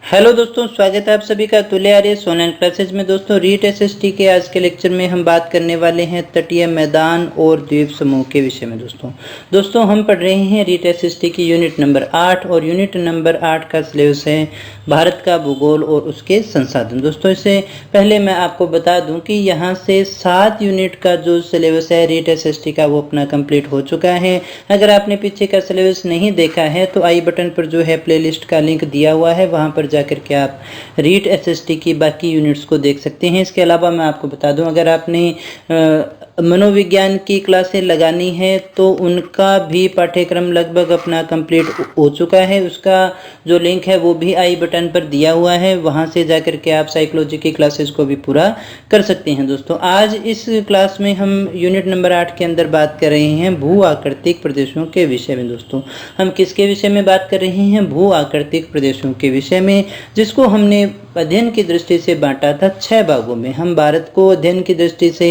Hello दोस्तों, स्वागत है आप सभी का तुल्य आर्य ऑनलाइन क्लासेज में। दोस्तों रीट एसएसटी के आज के लेक्चर में हम बात करने वाले हैं तटीय मैदान और द्वीप समूह के विषय में। दोस्तों हम पढ़ रहे हैं रीट एसएसटी की यूनिट नंबर 8 और यूनिट नंबर 8 का सिलेबस है भारत का भूगोल और उसके संसाधन। दोस्तों इससे पहले मैं आपको बता दूं कि यहाँ से 7 यूनिट का जो सिलेबस है रीट एसएसटी का वो अपना कंप्लीट हो चुका है। अगर आपने पीछे का सिलेबस नहीं देखा है तो आई बटन पर जो है प्लेलिस्ट का लिंक दिया हुआ है, वहाँ पर जाकर के आप रीट एसएसटी की बाकी यूनिट्स को देख सकते हैं। इसके अलावा मैं आपको बता दूं, अगर आपने मनोविज्ञान की क्लासें लगानी है तो उनका भी पाठ्यक्रम लगभग अपना कंप्लीट हो चुका है। उसका जो लिंक है वो भी आई बटन पर दिया हुआ है, वहां से जाकर के आप साइकोलॉजी की क्लासेस को भी पूरा कर सकते हैं। दोस्तों आज इस क्लास में हम यूनिट नंबर 8 के अंदर बात कर रहे हैं भू आकृतिक प्रदेशों के विषय में। दोस्तों हम किसके विषय में बात कर रहे हैं? भू आकृतिक प्रदेशों के विषय में, जिसको हमने अध्ययन की दृष्टि से बांटा था 6 भागों में। हम भारत को अध्ययन की दृष्टि से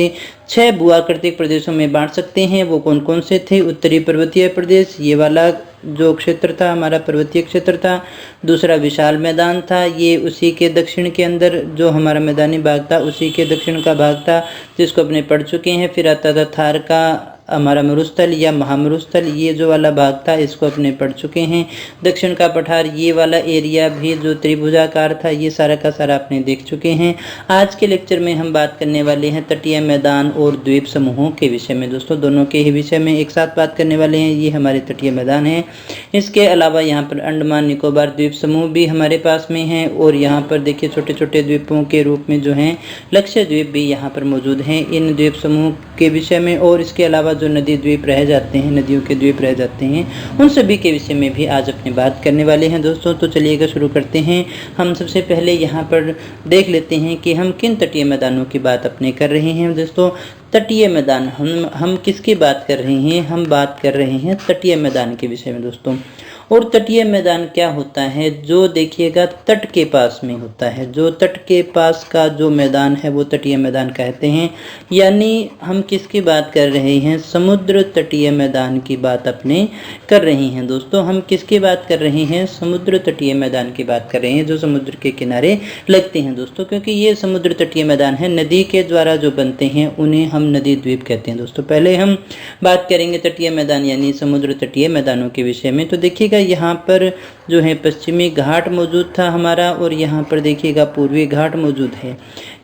6 भूआकृतिक प्रदेशों में बांट सकते हैं। वो कौन कौन से थे? उत्तरी पर्वतीय प्रदेश, ये वाला जो क्षेत्र था हमारा पर्वतीय क्षेत्र था। दूसरा विशाल मैदान था, ये उसी के दक्षिण के अंदर जो हमारा मैदानी भाग था उसी के दक्षिण का भाग था, जिसको अपने पढ़ चुके हैं। फिर आता था थार का हमारा मरुस्थल या महामरुस्थल, ये जो वाला भाग था इसको अपने पढ़ चुके हैं। दक्षिण का पठार, ये वाला एरिया भी जो त्रिभुजाकार था, ये सारा का सारा आपने देख चुके हैं। आज के लेक्चर में हम बात करने वाले हैं तटीय मैदान और द्वीप समूहों के विषय में। दोस्तों दोनों के ही विषय में एक साथ बात करने वाले हैं। ये हमारे तटीय मैदान हैं। इसके अलावा यहाँ पर अंडमान निकोबार द्वीप समूह भी हमारे पास में है, और यहाँ पर देखिए छोटे छोटे द्वीपों के रूप में जो हैं लक्षद्वीप भी यहाँ पर मौजूद हैं इन द्वीप समूह के विषय में। और इसके अलावा जो नदी द्वीप रह जाते हैं, नदियों के द्वीप रह जाते हैं, उन सभी के विषय में भी आज अपनी बात करने वाले हैं। दोस्तों तो चलिएगा शुरू करते हैं। हम सबसे पहले यहाँ पर देख लेते हैं कि हम किन तटीय मैदानों की बात अपने कर रहे हैं। दोस्तों तटीय मैदान हम किसकी बात कर रहे हैं? हम बात कर रहे हैं तटीय मैदान के विषय में। दोस्तों और तटीय मैदान क्या होता है? जो देखिएगा तट के पास में होता है, जो तट के पास का जो मैदान है वो तटीय मैदान कहते हैं। यानी हम किसकी बात कर रहे हैं? समुद्र तटीय मैदान की बात अपने कर रहे हैं। दोस्तों हम किसकी बात कर रहे हैं? समुद्र तटीय मैदान की बात कर रहे हैं, जो समुद्र के किनारे लगते हैं। दोस्तों क्योंकि ये समुद्र तटीय मैदान है, नदी के द्वारा जो बनते हैं उन्हें हम नदी द्वीप कहते हैं। दोस्तों पहले हम बात करेंगे तटीय मैदान यानी समुद्र तटीय मैदानों के विषय में। तो देखिएगा यहाँ पर जो है पश्चिमी घाट मौजूद था हमारा, और यहाँ पर देखिएगा पूर्वी घाट मौजूद है।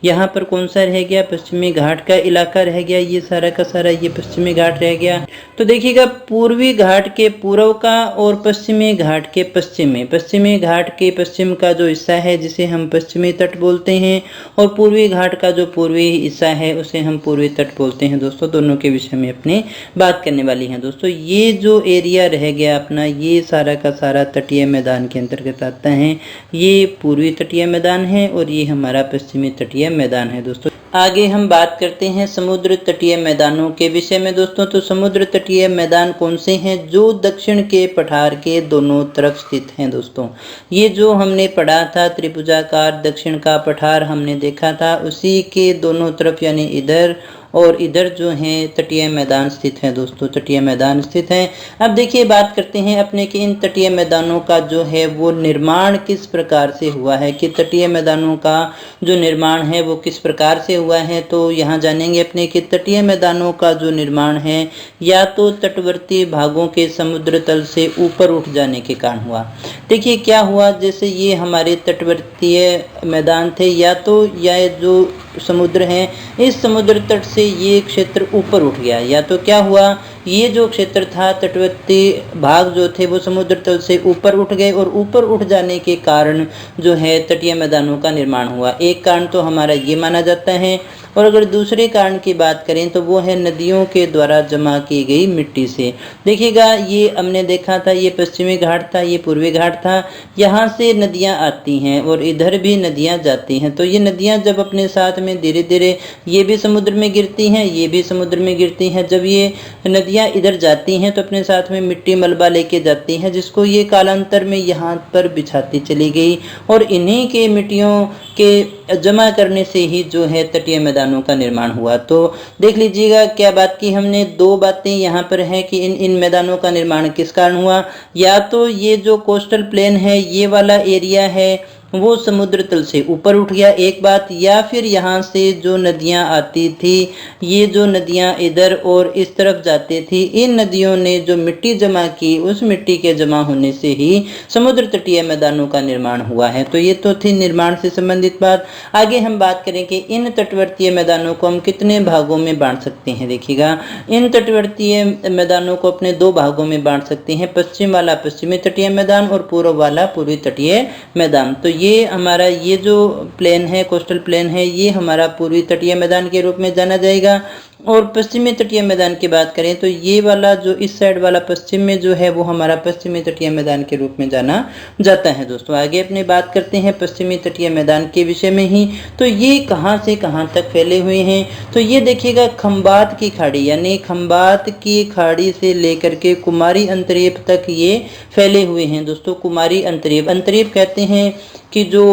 यहाँ पर कौन सा रह गया? पश्चिमी घाट का इलाका रह गया, ये सारा का सारा ये पश्चिमी घाट रह गया। तो देखिएगा पूर्वी घाट के पूर्व का और पश्चिमी घाट के पश्चिम में, पश्चिमी घाट के पश्चिम का जो हिस्सा है जिसे हम पश्चिमी तट बोलते हैं, और पूर्वी घाट का जो पूर्वी हिस्सा है उसे हम पूर्वी तट बोलते हैं। दोस्तों दोनों के विषय में अपने बात करने वाली हैं। दोस्तों ये जो एरिया रह गया अपना, ये सारा का सारा तटीय मैदान के अंतर्गत आता है। ये पूर्वी तटीय मैदान है और ये हमारा पश्चिमी तटीय मैदान है। दोस्तों आगे हम बात करते हैं समुद्र तटीय मैदानों के विषय में। दोस्तों तो समुद्र तटीय मैदान कौन से हैं? जो दक्षिण के पठार के दोनों तरफ स्थित हैं। दोस्तों ये जो हमने पढ़ा था त्रिभुजाकार दक्षिण का पठार हमने देखा था, उसी के दोनों तरफ यानी इधर और इधर जो है तटीय मैदान स्थित है। दोस्तों तटीय मैदान स्थित है। अब देखिए बात करते हैं अपने कि इन तटीय मैदानों का जो है वो निर्माण किस प्रकार से हुआ है, कि तटीय मैदानों का जो निर्माण है वो किस प्रकार से हुआ है। तो यहाँ जानेंगे अपने कि तटीय मैदानों का जो निर्माण है या तो तटवर्ती भागों के समुद्र तल से ऊपर उठ जाने के कारण हुआ। देखिए क्या हुआ, जैसे ये हमारे तटवर्तीय मैदान थे, या तो यह जो समुद्र है इस समुद्र तट से ये क्षेत्र ऊपर उठ गया, या तो क्या हुआ ये जो क्षेत्र था तटवर्ती भाग जो थे वो समुद्र तल से ऊपर उठ गए, और ऊपर उठ जाने के कारण जो है तटीय मैदानों का निर्माण हुआ। एक कारण तो हमारा ये माना जाता है, और अगर दूसरे कारण की बात करें तो वो है नदियों के द्वारा जमा की गई मिट्टी से। देखिएगा ये हमने देखा था, ये पश्चिमी घाट था, ये पूर्वी घाट था, यहाँ से नदियाँ आती हैं और इधर भी नदियाँ जाती हैं। तो ये नदियाँ जब अपने साथ में धीरे धीरे ये भी समुद्र में गिरती हैं, ये भी समुद्र में गिरती हैं। जब ये नदियाँ इधर जाती हैं तो अपने साथ में मिट्टी मलबा लेके जाती हैं, जिसको ये कालांतर में यहाँ पर बिछाती चली गई, और इन्हीं के मिट्टियों के जमा करने से ही जो है तटीय मैदानों का निर्माण हुआ। तो देख लीजिएगा क्या बात की हमने, दो बातें यहाँ पर हैं कि इन मैदानों का निर्माण किस कारण हुआ। या तो ये जो कोस्टल प्लेन है ये वाला एरिया है वो समुद्र तल से ऊपर उठ गया, एक बात, या फिर यहाँ से जो नदियाँ आती थी, ये जो नदियाँ इधर और इस तरफ जाती थी, इन नदियों ने जो मिट्टी जमा की, उस मिट्टी के जमा होने से ही समुद्र तटीय मैदानों का निर्माण हुआ है। तो ये तो थी निर्माण से संबंधित बात। आगे हम बात करें कि इन तटवर्तीय मैदानों को हम कितने भागों में बांट सकते हैं। देखिएगा, इन तटवर्तीय मैदानों को अपने दो भागों में बांट सकते हैं, पश्चिम वाला पश्चिमी तटीय मैदान और पूर्व वाला पूर्वी तटीय मैदान। तो ये हमारा ये जो प्लेन है, कोस्टल प्लेन है, ये हमारा पूर्वी तटीय मैदान के रूप में जाना जाएगा। और पश्चिमी तटीय मैदान की बात करें तो ये वाला जो इस साइड वाला पश्चिम में जो है वो हमारा पश्चिमी तटीय मैदान के रूप में जाना जाता है। दोस्तों आगे अपने बात करते हैं पश्चिमी तटीय मैदान के विषय में ही। तो ये कहाँ से कहाँ तक फैले हुए हैं, तो ये देखिएगा खंबात की खाड़ी, यानी खंबात की खाड़ी से लेकर के कुमारी अंतरीप तक ये फैले हुए हैं। दोस्तों कुमारी अंतरीप, अंतरीप कहते हैं कि जो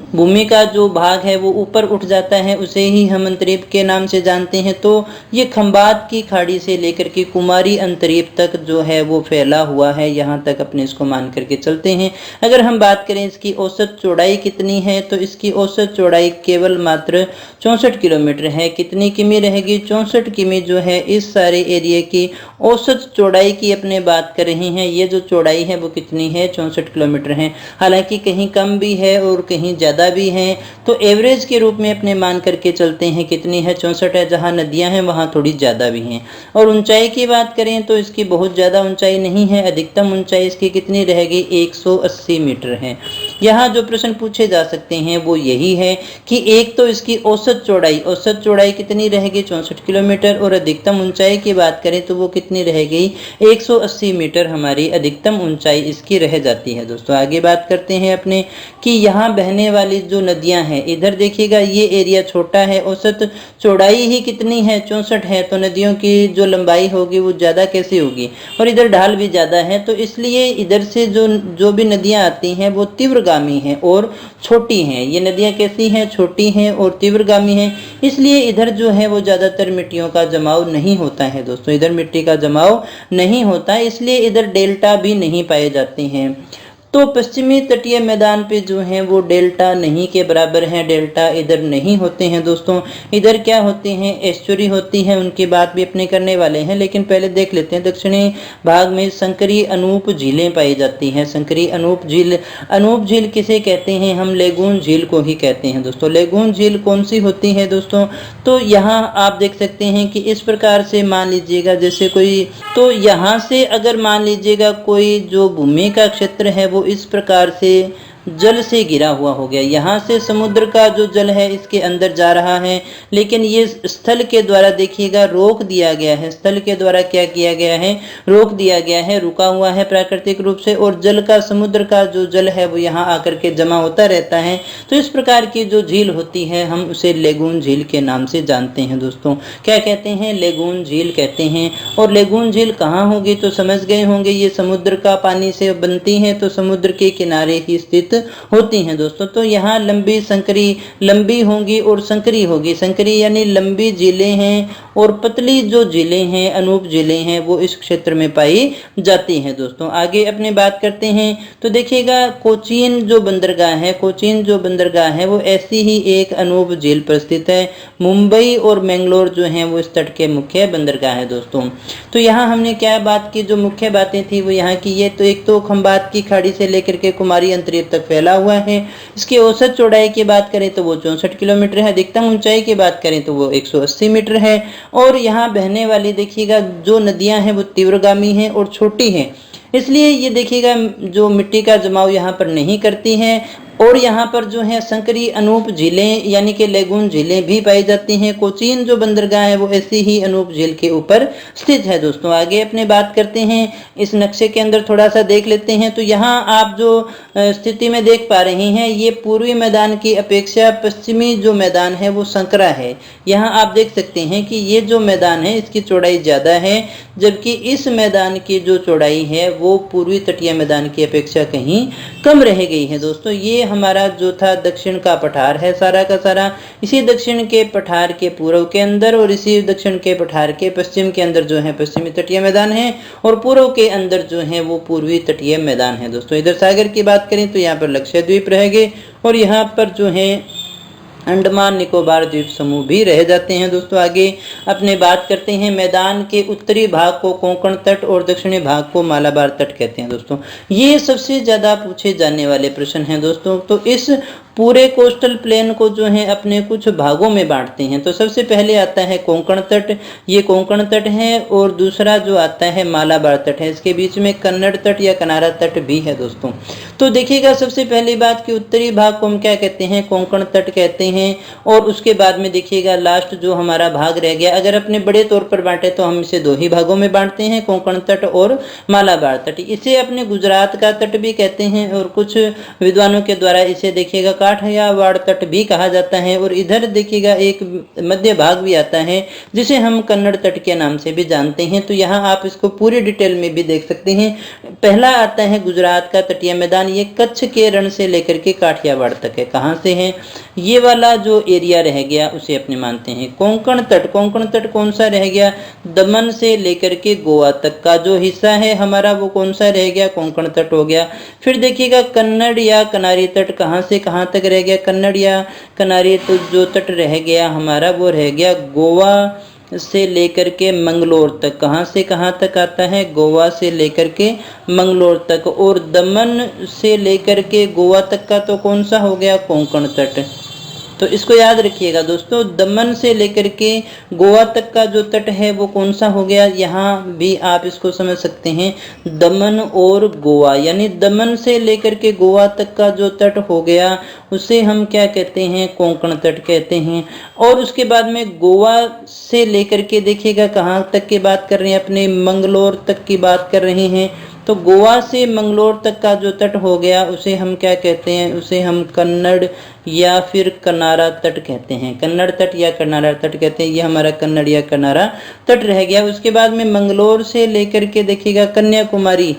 भूमि का जो भाग है वो ऊपर उठ जाता है, उसे ही हम अंतरीप के नाम से जानते हैं। तो ये खंबात की खाड़ी से लेकर के कुमारी अंतरीप तक जो है वो फैला हुआ है, यहाँ तक अपने इसको मान करके चलते हैं। अगर हम बात करें इसकी औसत चौड़ाई कितनी है, तो इसकी औसत चौड़ाई केवल मात्र 64 किलोमीटर है। कितनी किमी रहेगी, 64 किमी जो है इस सारे एरिया की औसत चौड़ाई की अपने बात कर रहे हैं। ये जो चौड़ाई है वो कितनी है, 64 किलोमीटर है। हालांकि कहीं कम भी है और कहीं ज़्यादा भी है, तो एवरेज के रूप में अपने मान करके चलते हैं कितनी है, 64 है। जहाँ नदियाँ हैं वहाँ थोड़ी ज़्यादा भी हैं। और ऊंचाई की बात करें तो इसकी बहुत ज़्यादा ऊंचाई नहीं है, अधिकतम ऊंचाई इसकी कितनी रहेगी, 180 मीटर है। यहाँ जो प्रश्न पूछे जा सकते हैं वो यही है कि एक तो इसकी औसत चौड़ाई कितनी रहेगी, 64 किलोमीटर, और अधिकतम ऊंचाई की बात करें तो वो कितनी रहेगी, 180 मीटर हमारी अधिकतम ऊंचाई इसकी रह जाती है। दोस्तों आगे बात करते हैं अपने कि यहाँ बहने वाली जो नदियाँ हैं, इधर देखिएगा ये एरिया छोटा है, औसत चौड़ाई ही कितनी है, 64 है, तो नदियों की जो लंबाई होगी वो ज़्यादा कैसे होगी, और इधर ढाल भी ज़्यादा है। तो इसलिए इधर से जो भी नदियाँ आती हैं वो तीव्रगामी हैं और छोटी हैं। ये नदियाँ कैसी हैं, छोटी हैं और तीव्रगामी हैं, इसलिए इधर जो है वो ज़्यादातर मिट्टियों का जमाव नहीं होता है। दोस्तों इधर मिट्टी का जमाव नहीं होता, इसलिए इधर डेल्टा भी नहीं पाए जाते हैं। तो पश्चिमी तटीय मैदान पे जो है वो डेल्टा नहीं के बराबर हैं, डेल्टा इधर नहीं होते हैं। दोस्तों इधर क्या होते हैं, एस्चुरी होती है, उनकी बात भी अपने करने वाले हैं। लेकिन पहले देख लेते हैं दक्षिणी भाग में संकरी अनूप झीलें पाई जाती हैं। संकरी अनूप झील किसे कहते हैं, हम लेगून झील को ही कहते हैं। दोस्तों लेगून झील कौन सी होती है दोस्तों, तो यहाँ आप देख सकते हैं कि इस प्रकार से मान लीजिएगा, जैसे कोई, तो यहाँ से अगर मान लीजिएगा कोई जो भूमि का क्षेत्र है वो इस प्रकार से जल से घिरा हुआ हो गया। यहाँ से समुद्र का जो जल है इसके अंदर जा रहा है, लेकिन ये स्थल के द्वारा देखिएगा रोक दिया गया है। स्थल के द्वारा क्या किया गया है, रोक दिया गया है, रुका हुआ है प्राकृतिक रूप से, और जल का, समुद्र का जो जल है वो यहाँ आकर के जमा होता रहता है। तो इस प्रकार की जो झील होती है हम उसे लेगून झील के नाम से जानते हैं। दोस्तों क्या कहते हैं, लेगून झील कहते हैं। और लेगून झील कहाँ होगी, तो समझ गए होंगे, ये समुद्र का पानी से बनती है, तो समुद्र के किनारे ही स्थित होती हैं। दोस्तों तो यहाँ लंबी संकरी, लंबी होंगी और संकरी होगी। संकरी यानी लंबी झीलें हैं, और पतली जो झीलें हैं, अनूप झीलें हैं, वो इस क्षेत्र में पाई जाती हैं। दोस्तों आगे अपने बात करते हैं तो देखिएगा कोचीन जो बंदरगाह है, कोचीन जो बंदरगाह है वो ऐसी ही एक अनूप झील पर स्थित है। मुंबई और मैंगलोर जो हैं वो इस तट के मुख्य बंदरगाह है। दोस्तों तो यहाँ हमने क्या बात की, जो मुख्य बातें थी वो यहाँ की, ये तो एक तो खंबात की खाड़ी से लेकर के कुमारी अंतरीप तक फैला हुआ है। इसकी औसत चौड़ाई की बात करें तो वो 64 किलोमीटर है। अधिकतम ऊंचाई की बात करें तो वो 180 मीटर है। और यहाँ बहने वाली देखिएगा जो नदियां हैं वो तीव्रगामी हैं और छोटी हैं, इसलिए ये देखिएगा जो मिट्टी का जमाव यहाँ पर नहीं करती हैं। और यहाँ पर जो है संकरी अनूप झीलें यानी कि लेगून झीलें भी पाई जाती हैं। कोचीन जो बंदरगाह है वो ऐसी ही अनूप झील के ऊपर स्थित है। दोस्तों आगे अपने बात करते हैं, इस नक्शे के अंदर थोड़ा सा देख लेते हैं। तो यहाँ आप जो स्थिति में देख पा रहे हैं, ये पूर्वी मैदान की अपेक्षा पश्चिमी जो मैदान है वो संकरा है। यहाँ आप देख सकते हैं कि ये जो मैदान है इसकी चौड़ाई ज़्यादा है, जबकि इस मैदान की जो चौड़ाई है वो पूर्वी तटीय मैदान की अपेक्षा कहीं कम रह गई है। दोस्तों ये हमारा जो था दक्षिण का पठार है सारा का सारा, इसी दक्षिण के पठार के पूर्व के अंदर और इसी दक्षिण के पठार के पश्चिम के अंदर जो है पश्चिमी तटीय मैदान है, और पूर्व के अंदर जो है वो पूर्वी तटीय मैदान है दोस्तों। इधर सागर की बात करें तो यहाँ पर लक्षद्वीप रहेंगे, और यहाँ पर जो है अंडमान निकोबार द्वीप समूह भी रह जाते हैं दोस्तों। आगे अपने बात करते हैं, मैदान के उत्तरी भाग को कोंकण तट और दक्षिणी भाग को मालाबार तट कहते हैं दोस्तों। ये सबसे ज्यादा पूछे जाने वाले प्रश्न हैं दोस्तों। तो इस पूरे कोस्टल प्लेन को जो है अपने कुछ भागों में बांटते हैं। तो सबसे पहले आता है कोंकण तट, ये कोंकण तट है, और दूसरा जो आता है मालाबार तट है। इसके बीच में कन्नड़ तट या कनारा तट भी है दोस्तों। तो देखिएगा, सबसे पहली बात कि उत्तरी भाग को हम क्या कहते हैं, कोंकण तट कहते हैं, और उसके बाद में देखिएगा लास्ट जो हमारा भाग रह गया, अगर अपने बड़े तौर पर बांटे तो हम इसे दो ही भागों में बांटते हैं, कोंकण तट और मालाबार तट। इसे अपने गुजरात का तट भी कहते हैं, और कुछ विद्वानों के द्वारा इसे देखिएगा काठियावाड़ तट भी कहा जाता है। और इधर देखिएगा एक मध्य भाग भी आता है जिसे हम कन्नड़ तट के नाम से भी जानते हैं। तो यहाँ आप इसको पूरी डिटेल में भी देख सकते हैं। पहला आता है गुजरात का तटीय मैदान, ये कच्छ के रण से लेकर के काठियावाड़ तक है। कहाँ से है, ये वाला जो एरिया रह गया उसे अपने मानते हैं। कोंकण तट, कोंकण तट कौन सा रह गया, दमन से लेकर के गोवा तक का जो हिस्सा है हमारा वो कौन सा रह गया, कोंकण तट हो गया। फिर देखिएगा कन्नड़ या कनारी तट कहाँ से कहाँ तक रह गया, कन्नड़ या कनारी तो जो तट रह गया हमारा वो रह गया गोवा से लेकर के मंगलोर तक। कहाँ से कहाँ तक आता है, गोवा से लेकर के मंगलोर तक। और दमन से लेकर के गोवा तक का तो कौन सा हो गया, कोंकण तट। तो इसको याद रखिएगा दोस्तों, दमन से लेकर के गोवा तक का जो तट है वो कौन सा हो गया, यहाँ भी आप इसको समझ सकते हैं दमन और गोवा, यानी दमन से लेकर के गोवा तक का जो तट हो गया उसे हम क्या कहते हैं, कोंकण तट कहते हैं। और उसके बाद में गोवा से लेकर के देखिएगा कहाँ तक की बात कर रहे हैं, अपने मंगलोर तक की बात कर रहे हैं। तो गोवा से मंगलोर तक का जो तट हो गया उसे हम क्या कहते हैं, उसे हम कन्नड़ या फिर कनारा तट कहते हैं। कन्नड़ तट या कनारा तट कहते हैं, ये हमारा कन्नड़ या कनारा तट रह गया। उसके बाद में मंगलोर से लेकर के देखिएगा कन्याकुमारी,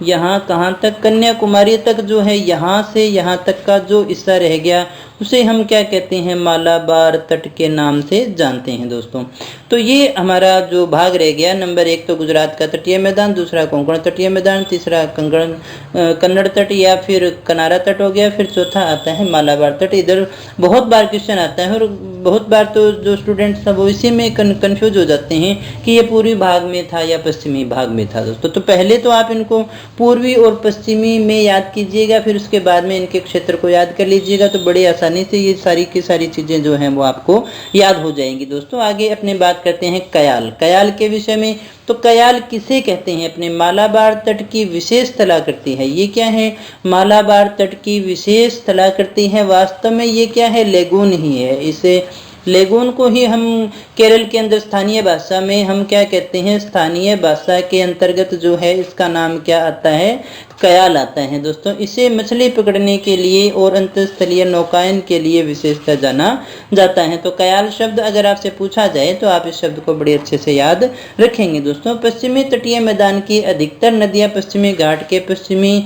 यहाँ कहाँ तक, कन्याकुमारी तक जो है यहाँ से यहाँ तक का जो हिस्सा रह गया उसे हम क्या कहते हैं, मालाबार तट के नाम से जानते हैं दोस्तों। तो ये हमारा जो भाग रह गया, नंबर 1 तो गुजरात का तटीय मैदान, दूसरा कोंकण तटीय मैदान, तीसरा कन्नड़ तट या फिर कनारा तट हो गया, फिर चौथा आता है मालाबार तट। इधर बहुत बार क्वेश्चन आता है और बहुत बार तो जो स्टूडेंट्स था वो इसी में कंफ्यूज हो जाते हैं कि ये पूर्वी भाग में था या पश्चिमी भाग में था दोस्तों। तो पहले तो आप इनको पूर्वी और पश्चिमी में याद कीजिएगा, फिर उसके बाद में इनके क्षेत्र को याद कर लीजिएगा, तो बड़ी आसानी से ये सारी की सारी चीजें जो हैं वो आपको याद हो जाएंगी दोस्तों। आगे अपने बात करते हैं कयाल, कयाल के विषय में। तो कयाल किसे कहते हैं, अपने मालाबार तट की विशेष स्थलाकृति है। ये क्या है, मालाबार तट की विशेष स्थलाकृति है। वास्तव में ये क्या है, लेगून ही है। इसे लेगून को ही हम केरल के अंदर स्थानीय भाषा में हम क्या कहते हैं, स्थानीय भाषा के अंतर्गत जो है इसका नाम क्या आता है, कयाल आता है दोस्तों। इसे मछली पकड़ने के लिए और अंतरस्थलीय नौकायन के लिए विशेषतः जाना जाता है। तो कयाल शब्द अगर आपसे पूछा जाए तो आप इस शब्द को बड़े अच्छे से याद रखेंगे दोस्तों। पश्चिमी तटीय मैदान की अधिकतर नदियां पश्चिमी घाट के पश्चिमी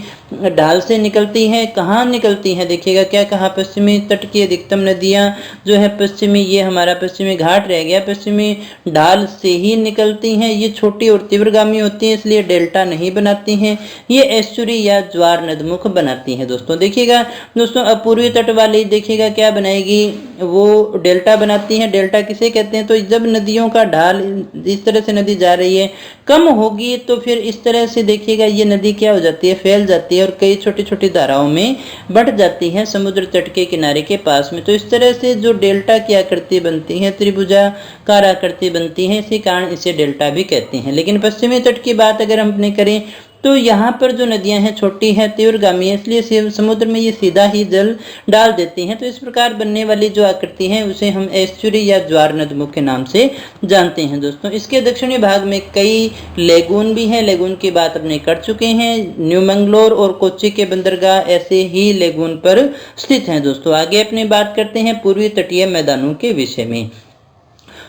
ढाल से निकलती हैं। कहाँ निकलती हैं, देखिएगा क्या कहा, पश्चिमी तट की अधिकतम नदियां जो है पश्चिमी, ये हमारा पश्चिमी घाट रह गया, पश्चिमी ढाल से ही निकलती हैं। ये छोटी और तीव्रगामी होती हैं, इसलिए डेल्टा नहीं बनाती हैं। ये एस्चुरी या ज्वार नदमुख बनाती हैं दोस्तों। देखिएगा दोस्तों, अब पूर्वी तट वाली देखिएगा क्या बनाएगी, वो डेल्टा बनाती हैं। डेल्टा किसे कहते हैं, तो जब नदियों का ढाल इस तरह से नदी जा रही है कम होगी तो फिर इस तरह से देखिएगा ये नदी क्या हो जाती है, फैल जाती है और कई छोटी छोटी धाराओं में बढ़ जाती है समुद्र तट के किनारे के पास में। तो इस तरह से जो डेल्टा की आकृति बनती है, त्रिभुजाकार आकृति बनती है, इसी कारण इसे डेल्टा भी कहते हैं। लेकिन पश्चिमी तट की बात अगर हम अपने करें तो यहाँ पर जो नदियां हैं छोटी हैं, तीव्रगामी है, इसलिए समुद्र में ये सीधा ही जल डाल देती हैं। तो इस प्रकार बनने वाली जो आकृति है उसे हम एस्चुरी या ज्वार नदमुख के नाम से जानते हैं दोस्तों। इसके दक्षिणी भाग में कई लेगून भी हैं, लेगून की बात अपने कर चुके हैं। न्यू मंगलोर और कोच्चि के बंदरगाह ऐसे ही लेगून पर स्थित हैं दोस्तों। आगे अपनी बात करते हैं पूर्वी तटीय मैदानों के विषय में।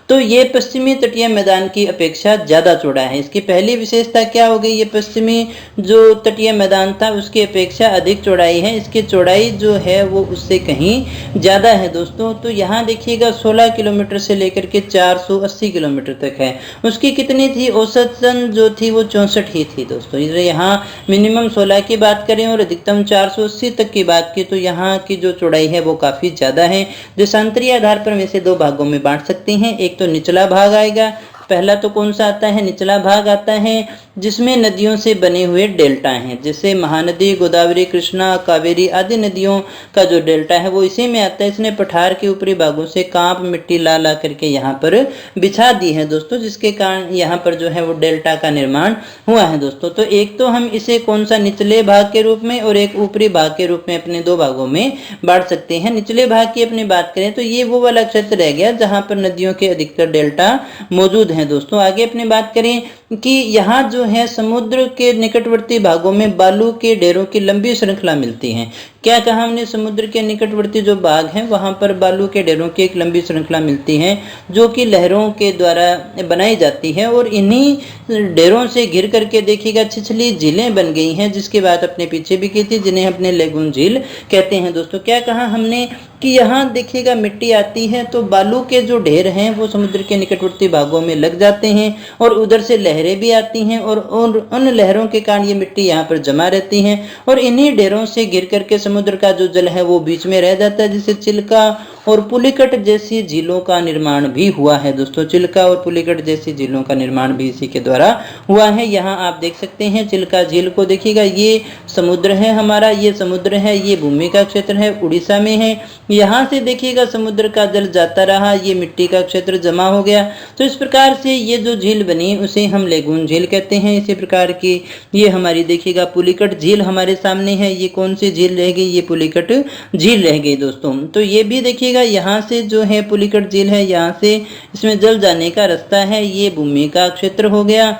तो ये पश्चिमी तटीय मैदान की अपेक्षा ज़्यादा चौड़ा है। इसकी पहली विशेषता क्या हो गई, ये पश्चिमी जो तटीय मैदान था उसकी अपेक्षा अधिक चौड़ाई है, इसकी चौड़ाई जो है वो उससे कहीं ज़्यादा है दोस्तों। तो यहाँ देखिएगा 16 किलोमीटर से लेकर के 480 किलोमीटर तक है। उसकी कितनी थी, औसतन जो थी वो 64 ही थी दोस्तों। यहाँ मिनिमम 16 की बात करें और अधिकतम 480 तक की बात की तो यहाँ की जो चौड़ाई है वो काफ़ी ज़्यादा है। देशांतरीय आधार पर हम इसे दो भागों में बांट सकते हैं। एक तो निचला भाग आएगा, पहला तो कौन सा आता है, निचला भाग आता है जिसमें नदियों से बने हुए डेल्टा हैं, जैसे महानदी, गोदावरी, कृष्णा, कावेरी आदि नदियों का जो डेल्टा है वो इसी में आता है। इसने पठार के ऊपरी भागों से कांप मिट्टी ला ला करके यहाँ पर बिछा दी है दोस्तों, जिसके कारण यहाँ पर जो है वो डेल्टा का निर्माण हुआ है दोस्तों। तो एक तो हम इसे कौन सा, निचले भाग के रूप में और एक ऊपरी भाग के रूप में अपने दो भागों में बांट सकते हैं। निचले भाग की अपनी बात करें तो ये वो वाला क्षेत्र रह गया जहाँ पर नदियों के अधिकतर डेल्टा मौजूद हैं दोस्तों। आगे अपनी बात करें कि यहाँ जो है समुद्र के निकटवर्ती भागों में बालू के ढेरों की लंबी श्रृंखला मिलती है। क्या कहा हमने, समुद्र के निकटवर्ती जो भाग हैं वहाँ पर बालू के ढेरों की एक लंबी श्रृंखला मिलती है जो कि लहरों के द्वारा बनाई जाती है और इन्हीं ढेरों से घिर करके देखिएगा छिछली झीलें बन गई हैं, जिसकी बात अपने पीछे भी की थी, जिन्हें अपने लेगून झील कहते हैं दोस्तों। क्या कहा हमने कि यहाँ देखिएगा मिट्टी आती है तो बालू के जो ढेर हैं वो समुद्र के निकटवर्ती भागों में लग जाते हैं और उधर से लहरें भी आती हैं और उन लहरों के कारण ये मिट्टी यहाँ पर जमा रहती है और इन्हीं ढेरों से गिर करके समुद्र का जो जल है वो बीच में रह जाता है, जिससे चिल्का और पुलिकट जैसी झीलों का निर्माण भी हुआ है दोस्तों। चिल्का और पुलिकट जैसी झीलों का निर्माण भी इसी के द्वारा हुआ है। यहाँ आप देख सकते हैं चिल्का झील को, देखिएगा ये समुद्र है हमारा, ये समुद्र है, ये भूमि का क्षेत्र है, उड़ीसा में है। यहाँ से देखिएगा समुद्र का जल जाता रहा, ये मिट्टी का क्षेत्र जमा हो गया। तो इस प्रकार से ये जो झील बनी उसे हम लेगून झील कहते हैं। इसी प्रकार की ये हमारी देखिएगा पुलिकट झील हमारे सामने है। ये कौन सी झील रह गई, ये पुलिकट झील रह गई दोस्तों। तो ये भी देखिएगा यहाँ से जो है पुलिकट झील है, यहाँ से इसमें जल जाने का रास्ता है, ये भूमि का क्षेत्र हो गया।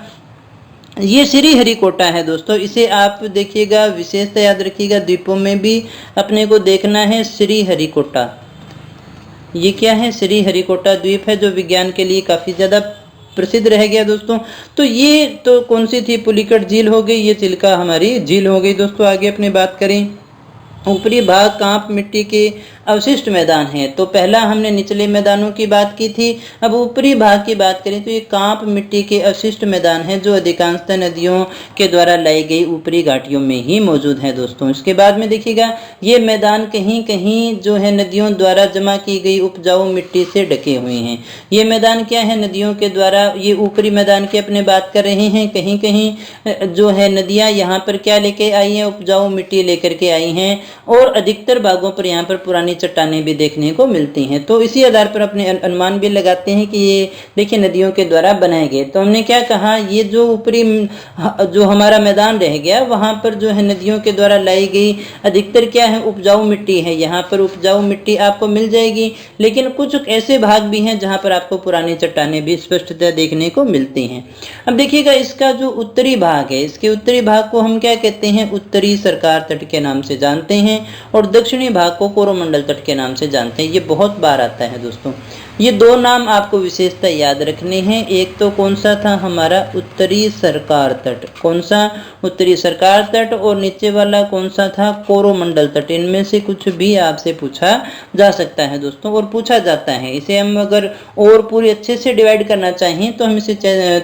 ये श्रीहरिकोटा है दोस्तों, इसे आप देखिएगा विशेषता याद रखिएगा, द्वीपों में भी अपने को देखना है श्रीहरिकोटा। ये क्या है, श्रीहरिकोटा द्वीप है जो विज्ञान के लिए काफ़ी ज़्यादा प्रसिद्ध रह गया दोस्तों। तो ये तो कौन सी थी, पुलिकट झील हो गई, ये चिल्का हमारी झील हो गई दोस्तों। आगे अपनी बात करें, ऊपरी भाग कांप मिट्टी के अवशिष्ट मैदान है। तो पहला हमने निचले मैदानों की बात की थी, अब ऊपरी भाग की बात करें तो ये कांप मिट्टी के अवशिष्ट मैदान है जो अधिकांशतः नदियों के द्वारा लाई गई ऊपरी घाटियों में ही मौजूद है दोस्तों। इसके बाद में देखिएगा ये मैदान कहीं कहीं जो है नदियों द्वारा जमा की गई उपजाऊ मिट्टी से ढके हुए हैं। ये मैदान क्या है, नदियों के द्वारा, ये ऊपरी मैदान की अपने बात कर रहे हैं। कहीं कहीं जो है नदियाँ यहाँ पर क्या लेके आई हैं, उपजाऊ मिट्टी लेकर के आई हैं और अधिकतर भागों पर यहाँ पर पुरानी चट्टानें भी देखने को मिलती हैं। तो इसी आधार पर अपने अनुमान भी लगाते हैं कि ये देखिए नदियों के द्वारा बनाए गए। तो हमने क्या कहा, ये जो ऊपरी जो हमारा मैदान रह गया वहाँ पर जो है नदियों के द्वारा लाई गई अधिकतर क्या है, उपजाऊ मिट्टी है। यहाँ पर उपजाऊ मिट्टी आपको मिल जाएगी, लेकिन कुछ ऐसे भाग भी हैं जहाँ पर आपको पुरानी चट्टानें भी स्पष्टतः देखने को मिलती हैं। अब देखिएगा इसका जो उत्तरी भाग है, इसके उत्तरी भाग को हम क्या कहते हैं, उत्तरी सरकार तट के नाम से जानते हैं और दक्षिणी भाग को कोरोमंडल तट के नाम से जानते हैं। ये बहुत बार आता है दोस्तों। ये दो नाम आपको विशेषता याद रखने हैं। एक तो कौन सा था हमारा, उत्तरी सरकार तट, कौन सा, उत्तरी सरकार तट, और नीचे वाला कौन सा था, कोरोमंडल तट। इनमें से कुछ भी आपसे पूछा जा सकता है दोस्तों और पूछा जाता है। इसे हम अगर और पूरी अच्छे से डिवाइड करना चाहें तो हम इसे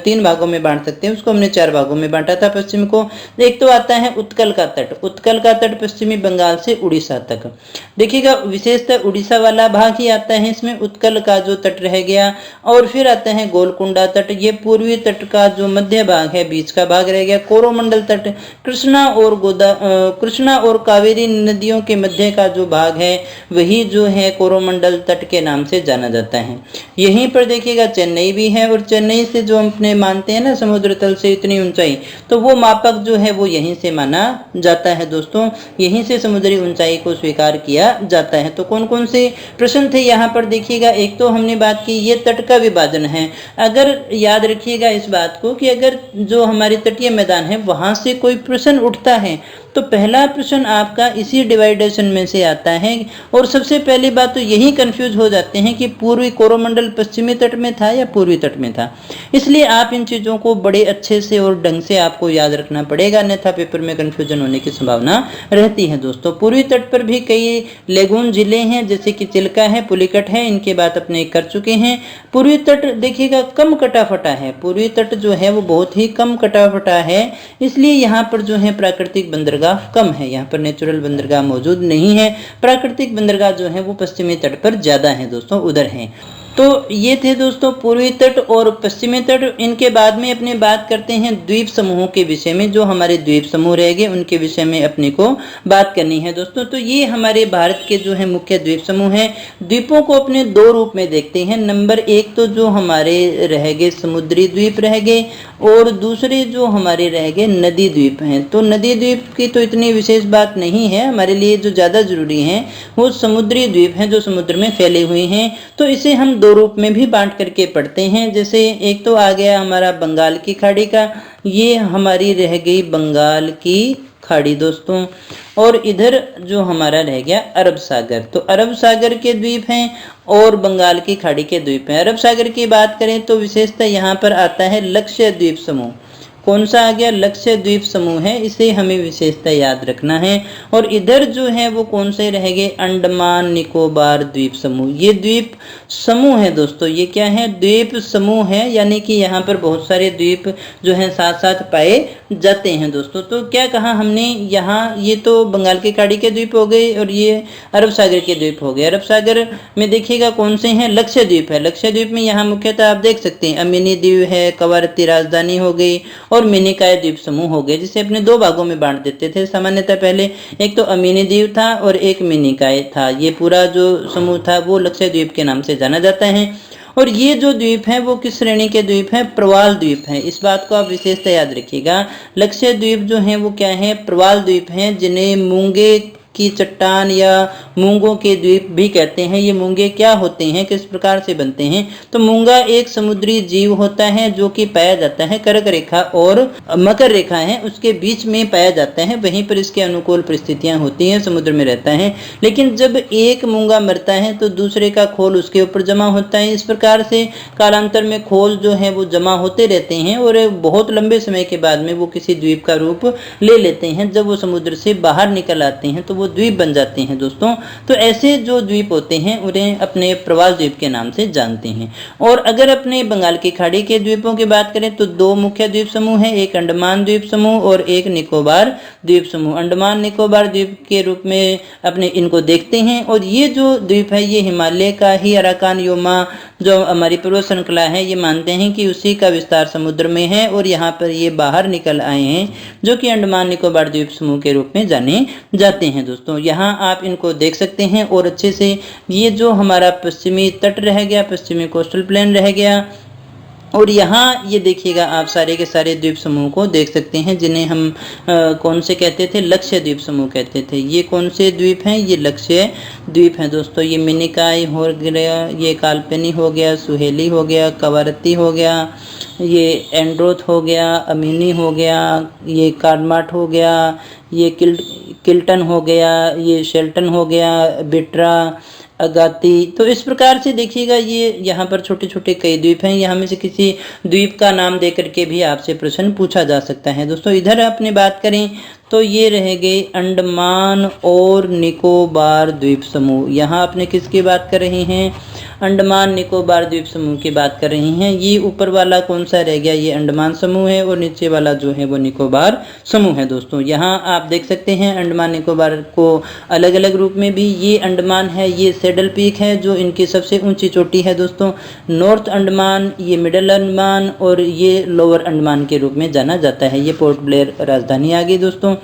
3 भागों में बांट सकते हैं। उसको हमने 4 भागों में बांटा था पश्चिम को। एक तो आता है उत्कल का तट, उत्कल का तट पश्चिमी बंगाल से उड़ीसा तक। देखिएगा विशेषतः उड़ीसा वाला भाग ही आता है इसमें, उत्कल का जो तट रह गया। और फिर आता है गोलकुंडा तट, ये पूर्वी तट का जो मध्य भाग है, बीच का भाग रह गया। कोरोमंडल तट कृष्णा और कावेरी नदियों के मध्य का जो भाग है वही जो है कोरोमंडल तट के नाम से जाना जाता है। यहीं पर देखिएगा चेन्नई भी है और चेन्नई से जो अपने मानते हैं ना समुद्र तल से इतनी ऊंचाई, तो वो मापक जो है वो यहीं से माना जाता है दोस्तों। यहीं से समुद्री ऊंचाई को स्वीकार किया जाता है। तो कौन कौन से प्रश्न थे यहाँ पर देखिएगा, एक तो हमने बात की ये तट का विभाजन है। अगर याद रखिएगा इस बात को कि अगर जो हमारे तटीय मैदान है वहां से कोई प्रश्न उठता है तो पहला प्रश्न आपका इसी डिवाइडेशन में से आता है। और सबसे पहली बात तो यही कंफ्यूज हो जाते हैं कि पूर्वी कोरोमंडल पश्चिमी तट में था या पूर्वी तट में था। इसलिए आप इन चीज़ों को बड़े अच्छे से और ढंग से आपको याद रखना पड़ेगा, अन्यथा पेपर में कंफ्यूजन होने की संभावना रहती है। दोस्तों पूर्वी तट पर भी कई लेगून जिले हैं, जैसे कि चिल्का है, पुलिकट है, इनके बात अपने कर चुके हैं। पूर्वी तट देखिएगा कम कटा फटा है, पूर्वी तट जो है वो बहुत ही कम कटा फटा है, इसलिए यहाँ पर जो है प्राकृतिक बंदरगाह कम है, यहाँ पर नेचुरल बंदरगाह मौजूद नहीं है। प्राकृतिक बंदरगाह जो है वो पश्चिमी तट पर ज्यादा है दोस्तों, उधर है। तो ये थे दोस्तों पूर्वी तट और पश्चिमी तट। इनके बाद में अपने बात करते हैं द्वीप समूहों के विषय में। जो हमारे द्वीप समूह रह गए उनके विषय में अपने को बात करनी है दोस्तों। तो ये हमारे भारत के जो है मुख्य द्वीप समूह हैं। द्वीपों को अपने दो रूप में देखते हैं। नंबर एक तो जो हमारे रह गए समुद्री द्वीप रह गए, और दूसरे जो हमारे रह गए नदी द्वीप हैं। तो नदी द्वीप की तो इतनी विशेष बात नहीं है, हमारे लिए जो ज़्यादा जरूरी है वो समुद्री द्वीप हैं जो समुद्र में फैले हुए हैं। तो इसे हम दो रूप में भी बांट करके पढ़ते हैं। जैसे एक तो आ गया हमारा बंगाल की खाड़ी का, ये हमारी रह गई बंगाल की खाड़ी दोस्तों, और इधर जो हमारा रह गया अरब सागर। तो अरब सागर के द्वीप हैं और बंगाल की खाड़ी के द्वीप हैं। अरब सागर की बात करें तो विशेषता यहाँ पर आता है लक्ष्य द्वीप समूह। कौन सा आ गया? लक्ष्य द्वीप समूह है, इसे हमें विशेषता याद रखना है। और इधर जो है वो कौन से रह गए? अंडमान निकोबार द्वीप समूह। ये द्वीप समूह है दोस्तों, ये क्या है? द्वीप समूह है, यानी कि यहाँ पर बहुत सारे द्वीप जो हैं साथ साथ पाए जाते हैं दोस्तों। तो क्या कहा हमने यहाँ? ये तो बंगाल की खाड़ी के द्वीप हो गए और ये अरब सागर के द्वीप हो गए। अरब सागर में देखिएगा कौन से हैं? लक्ष्य द्वीप है। लक्ष्य द्वीप में यहाँ मुख्यतः आप देख सकते हैं अमीनी द्वीप है, कवारत्ती राजधानी हो गई और मिनिकाय द्वीप समूह हो गए, जिसे अपने दो भागों में बांट देते थे सामान्यतः पहले। एक तो अमीनी द्वीप था और एक मिनिकाय था। ये पूरा जो समूह था वो लक्ष्य द्वीप के नाम से जाना जाता है। और ये जो द्वीप हैं वो किस श्रेणी के द्वीप हैं? प्रवाल द्वीप हैं। इस बात को आप विशेषता याद रखिएगा। लक्ष्य द्वीप जो हैं वो क्या है? प्रवाल द्वीप हैं, जिन्हें मूंगे की चट्टान या मूंगों के द्वीप भी कहते हैं। ये मूंगे क्या होते हैं, किस प्रकार से बनते हैं? तो मूंगा एक समुद्री जीव होता है जो कि पाया जाता है कर्क रेखा और मकर रेखा है उसके बीच में पाया जाता है, वहीं पर इसके अनुकूल परिस्थितियां होती हैं, समुद्र में रहता है। लेकिन जब एक मूंगा मरता है तो दूसरे का खोल उसके ऊपर जमा होता है। इस प्रकार से कालांतर में खोल जो है वो जमा होते रहते हैं और बहुत लंबे समय के बाद में वो किसी द्वीप का रूप ले लेते हैं। जब वो समुद्र से बाहर निकल आते हैं तो वो द्वीप बन जाते हैं दोस्तों। तो ऐसे जो द्वीप होते हैं उन्हें अपने प्रवाल द्वीप के नाम से जानते हैं। और अगर अपने बंगाल की खाड़ी के द्वीपों की बात करें तो दो मुख्य द्वीप समूह हैं, एक अंडमान द्वीप समूह और एक निकोबार द्वीप समूह। अंडमान निकोबार द्वीप के रूप में अपने इनको देखते हैं। और ये जो द्वीप है ये हिमालय का ही अराकान योमा जो हमारी पर्वत श्रृंखला है ये मानते हैं कि उसी का विस्तार समुद्र में है और यहाँ पर ये बाहर निकल आए हैं, जो कि अंडमान निकोबार द्वीप समूह के रूप में जाने जाते हैं दोस्तों। यहाँ आप इनको देख सकते हैं और अच्छे से। ये जो हमारा पश्चिमी तट रह गया, पश्चिमी कोस्टल प्लेन रह गया, और यहाँ ये देखिएगा आप सारे के सारे द्वीप समूह को देख सकते हैं, जिन्हें हम कौन से कहते थे? लक्ष्य द्वीप समूह कहते थे। ये कौन से द्वीप हैं? ये लक्ष्य द्वीप हैं दोस्तों। ये मिनिकाय हो गया, ये काल्पनी हो गया, सुहेली हो गया, कवारत्ती हो गया, ये एंड्रोथ हो गया, अमीनी हो गया, ये कार्माट हो गया, ये किल्टन हो गया, ये शेल्टन हो गया, बिट्रा, अगाती। तो इस प्रकार से देखिएगा ये यहाँ पर छोटे छोटे कई द्वीप हैं। यहाँ में से किसी द्वीप का नाम दे करके भी आपसे प्रश्न पूछा जा सकता है दोस्तों। इधर अपने बात करें तो ये रह गए अंडमान और निकोबार द्वीप समूह। यहाँ अपने किसकी बात कर रहे हैं? अंडमान निकोबार द्वीप समूह की बात कर रहे हैं। ये ऊपर वाला कौन सा रह गया? ये अंडमान समूह है और नीचे वाला जो है वो निकोबार समूह है दोस्तों। यहाँ आप देख सकते हैं अंडमान निकोबार को अलग अलग रूप में भी। ये अंडमान है, ये सैडल पीक है जो इनकी सबसे ऊंची चोटी है दोस्तों। नॉर्थ अंडमान, ये मिडल अंडमान और ये लोअर अंडमान के रूप में जाना जाता है। ये पोर्ट ब्लेयर राजधानी आ गई दोस्तों।